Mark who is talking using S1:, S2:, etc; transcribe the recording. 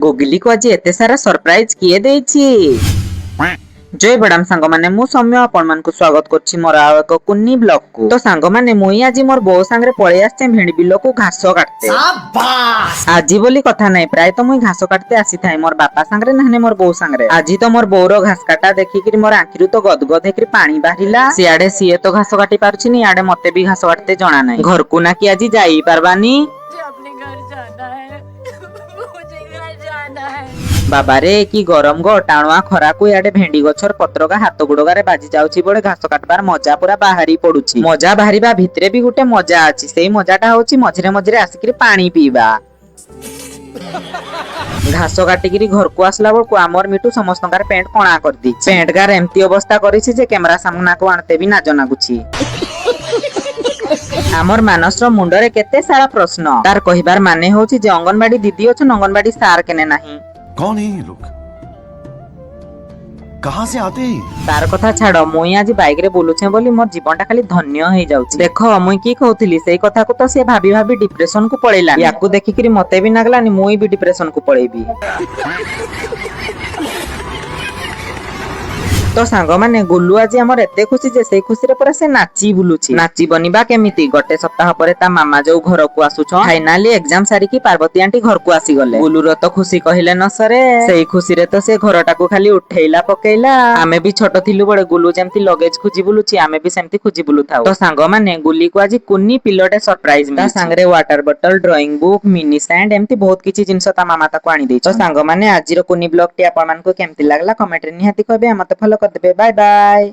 S1: Googly को आज एते सारा सरप्राइज किए देछि। जय बड़ाम सांग माने मु सौम्य आपण मान को स्वागत करछि मोर आ एक कुन्नी ब्लॉग को। तो सांग माने मुई आज मोर बो सांगरे पळे आछे भेंडी बिलो को घास काटते। शाबाश आजी बोली कथा नै, प्राय तो मुई घास काटते आसी थाई मोर बापा सांगरे नहने मोर बो सांगरे। आजी तो मोर बोरो घास काटा देखि कि मोर आखिरु तो गदगद हेकि पानी बाहिला। सियाडे सिए तो घास काटी पारुछि नि, आडे मते भी घास काटते जणा नै। घर को ना कि आजी जाई पारबानी,
S2: अपने घर जाना है। मुझे घर जाना है।
S1: बाबा रे कि गरम गो टाणुआ खरा को याडे भेंडी गछर पत्र का हाथ गुडगारे बाजी जाउछि बडे घास काटबार मजा पूरा बाहरी पडुछि। मजा बाहरीबा भितरे भी गुटे मजा अछि, सेई मजाटा होछि मझिरे मझिरे आसिकरी पानी पीबा। घास काटिकी घर को आसला बेलू आमर मिटू समस्तकार पेंट कणा कर दी। पेंट गार एमती अवस्था करिछि जे कैमरा सामना को आनते भी नाज नागुछि। आमर मानसर मुंडरे केते सारा प्रश्न। तार कहिबार माने होछि जे अंगनवाड़ी दीदी अछन, अंगनवाड़ी सार केने नाही।
S3: कौन है ये लोग? कहां से आते हैं?
S1: तार कथा छाड़, मुई आज बाइक रे बुलुछे बोली मोर जीवनटा खाली धन्य हो जाउछि। देखो मुई की कहउथिली सेई कथा को तो से भाबी भाबी डिप्रेशन को पळेला। याकू देखिकरी मते भी लागलानी मुई भी डिप्रेशन को पळेबी। तो सांग माने गुल्लू आज हमर एते खुशी जे सेई खुशी रे पूरा से नाची बुलुछि। नाची बनिबा केमिति, गोटे सप्ताह परे ता मामा जो घर को आसुछ, फाइनाली एग्जाम सारी की पार्वती आंटी घर को आसी गले। गुल्लू रो तो खुशी कहिले न सरे। सेई खुशी रे तो से घरटा को खाली उठेइला पकेइला। आमे भी छोट थिलु बडे गुल्लू जेमति लगेज खुजी बुलुछि, आमे भी सेमति खुजी बुलु थाउ। तो सांग माने गुल्ली को आज कुन्नी पिलोटे सरप्राइज मिली। ता संगरे वाटर बोतल, ड्राइंग बुक, मिनी सैंड एमति बहुत किछि जिंस ता मामा ताको आनी देछि। तो सांग माने आजिरो कुन्नी ब्लॉग टी आपण मान को केमति लागला कमेंट रे निहाती कहबे। मते फॉलो कर देबे। Bye bye.